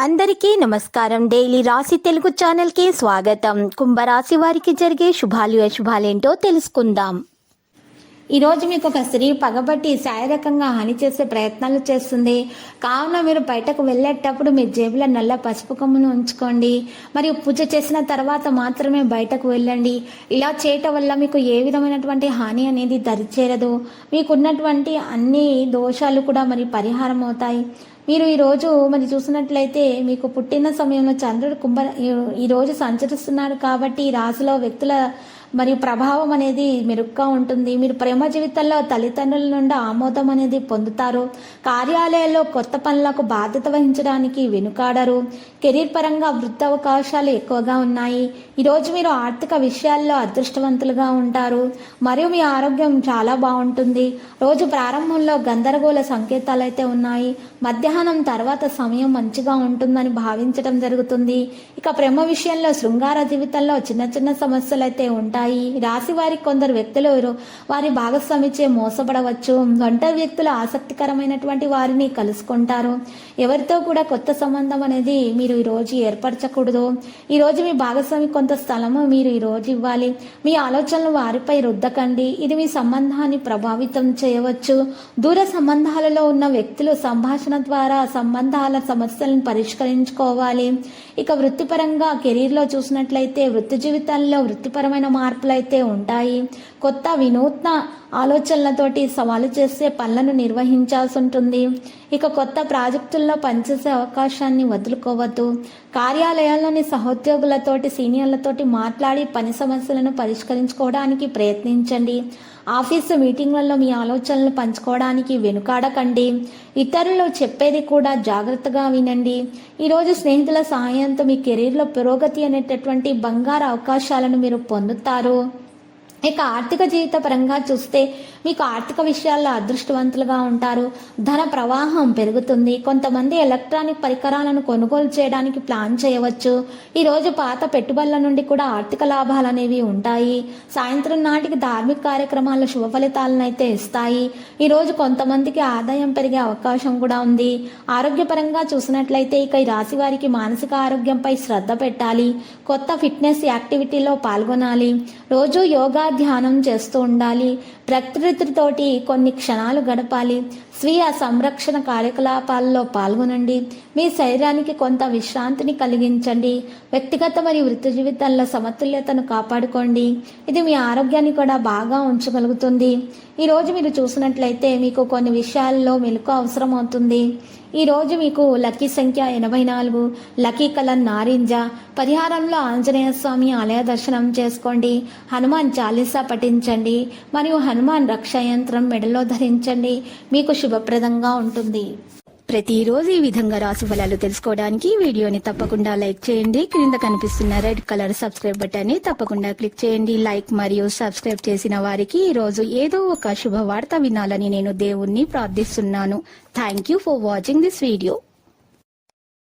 అందరికీ నమస్కారం. డైలీ రాశి తెలుగు ఛానల్కి స్వాగతం. కుంభరాశి వారికి జరిగే శుభాలు అశుభాలేంటో తెలుసుకుందాం. ఈరోజు మీకు ఒక స్త్రీ పగబట్టి శారీరకంగా హాని చేసే ప్రయత్నాలు చేస్తుంది. కావున మీరు బయటకు వెళ్ళేటప్పుడు మీ జేబులో నల్ల పసుపు కొమ్మును ఉంచుకోండి. మరియు పూజ చేసిన తర్వాత మాత్రమే బయటకు వెళ్ళండి. ఇలా చేయటం వల్ల మీకు ఏ విధమైనటువంటి హాని అనేది దరిచేరదు. మీకున్నటువంటి అన్ని దోషాలు కూడా మరి పరిహారం అవుతాయి. మీరు ఈరోజు మరి చూసినట్లయితే మీకు పుట్టిన సమయంలో చంద్రుడు ఈరోజు సంచరిస్తున్నాడు కాబట్టి ఈ రాశిలో వ్యక్తుల మరియు ప్రభావం అనేది మెరుగ్గా ఉంటుంది. మీరు ప్రేమ జీవితంలో తల్లిదండ్రుల నుండి ఆమోదం అనేది పొందుతారు. కార్యాలయాల్లో కొత్త పనులకు బాధ్యత వహించడానికి వెనుకాడరు. కెరీర్ పరంగా వృత్తి అవకాశాలు ఎక్కువగా ఉన్నాయి. ఈరోజు మీరు ఆర్థిక విషయాల్లో అదృష్టవంతులుగా ఉంటారు. మరియు మీ ఆరోగ్యం చాలా బాగుంటుంది. రోజు ప్రారంభంలో గందరగోళ సంకేతాలు అయితే ఉన్నాయి. మధ్యాహ్నం తర్వాత సమయం మంచిగా ఉంటుందని భావించడం జరుగుతుంది. ఇక ప్రేమ విషయంలో శృంగార జీవితంలో చిన్న చిన్న సమస్యలు అయితే ఉంటాయి. రాశి వారి కొందరు వ్యక్తులు వారి భాగస్వామిచే మోసపడవచ్చు. ఒంటరి వ్యక్తులు ఆసక్తికరమైనటువంటి వారిని కలుసుకుంటారు. ఎవరితో కూడా కొత్త సంబంధం అనేది మీరు ఈరోజు ఏర్పరచకూడదు. ఈరోజు మీ భాగస్వామి కొంత స్థలము మీరు ఈరోజు ఇవ్వాలి. మీ ఆలోచనలు వారిపై రుద్దకండి. ఇది మీ సంబంధాన్ని ప్రభావితం చేయవచ్చు. దూర సంబంధాలలో ఉన్న వ్యక్తులు సంభాషణ ద్వారా సంబంధాల సమస్యలను పరిష్కరించుకోవాలి. ఇక వృత్తిపరంగా కెరీర్లో చూసినట్లయితే వృత్తి జీవితంలో వృత్తిపరమైన మార్పులు అయితే ఉంటాయి. కొత్త వినూత్న ఆలోచనలతోటి సవాలు చేసే పనులను నిర్వహించాల్సి ఉంటుంది. ఇక కొత్త ప్రాజెక్టుల్లో పనిచేసే అవకాశాన్ని వదులుకోవద్దు. కార్యాలయాల్లోని సహోద్యోగులతోటి సీనియర్లతోటి మాట్లాడి పని సమస్యలను పరిష్కరించుకోవడానికి ప్రయత్నించండి. ఆఫీసు మీటింగ్లలో మీ ఆలోచనలు పంచుకోవడానికి వెనుకాడకండి. ఇతరులు చెప్పేది కూడా జాగ్రత్తగా వినండి. ఈరోజు స్నేహితుల సహాయంతో మీ కెరీర్లో పురోగతి అనేటటువంటి బంగారు అవకాశాలను మీరు పొందుతారు. ఇక ఆర్థిక జీవిత పరంగా చూస్తే మీకు ఆర్థిక విషయాల్లో అదృష్టవంతులుగా ఉంటారు. ధన ప్రవాహం పెరుగుతుంది. కొంతమంది ఎలక్ట్రానిక్ పరికరాలను కొనుగోలు చేయడానికి ప్లాన్ చేయవచ్చు. ఈరోజు పాత పెట్టుబడుల నుండి కూడా ఆర్థిక లాభాలు అనేవి ఉంటాయి. సాయంత్రం నాటికి ధార్మిక కార్యక్రమాలు శుభ ఫలితాలను అయితే ఇస్తాయి. ఈరోజు కొంతమందికి ఆదాయం పెరిగే అవకాశం కూడా ఉంది. ఆరోగ్యపరంగా చూసినట్లయితే ఇక ఈ రాశి వారికి మానసిక ఆరోగ్యంపై శ్రద్ధ పెట్టాలి. కొత్త ఫిట్నెస్ యాక్టివిటీలో పాల్గొనాలి. రోజు యోగా ధ్యానం చేస్తూ ఉండాలి. ప్రకృతితోటి కొన్ని క్షణాలు గడపాలి. స్వీయ సంరక్షణ కార్యకలాపాల్లో పాల్గొనండి. మీ శరీరానికి కొంత విశ్రాంతిని కలిగించండి. వ్యక్తిగత మరియు వృత్తి జీవితాల్లో సమతుల్యతను కాపాడుకోండి. ఇది మీ ఆరోగ్యాన్ని కూడా బాగా ఉంచగలుగుతుంది. ఈరోజు మీరు చూసినట్లయితే మీకు కొన్ని విషయాల్లో మెలకు అవసరం అవుతుంది. ఈరోజు మీకు లక్కీ సంఖ్య 84, లక్కీ కలర్ నారింజ. పరిహారంలో ఆంజనేయ స్వామి ఆలయ దర్శనం చేసుకోండి. హనుమాన్ చాలీసా పఠించండి. మరియు హనుమాన్ రక్షా యంత్రం మెడలో ధరించండి. మీకు శుభప్రదంగా ఉంటుంది. ప్రతిరోజు ఈ విధంగా రాశి ఫలాలు తెలుసుకోవడానికి వీడియోని తప్పకుండా లైక్ చేయండి. క్రింద కనిపిస్తున్న రెడ్ కలర్ సబ్స్క్రైబ్ బటన్ ని తప్పకుండా క్లిక్ చేయండి. లైక్ మరియు సబ్స్క్రైబ్ చేసిన వారికి ఈ రోజు ఏదో ఒక శుభవార్త వినాలని నేను దేవుణ్ణి ప్రార్థిస్తున్నాను. Thank you for watching this video.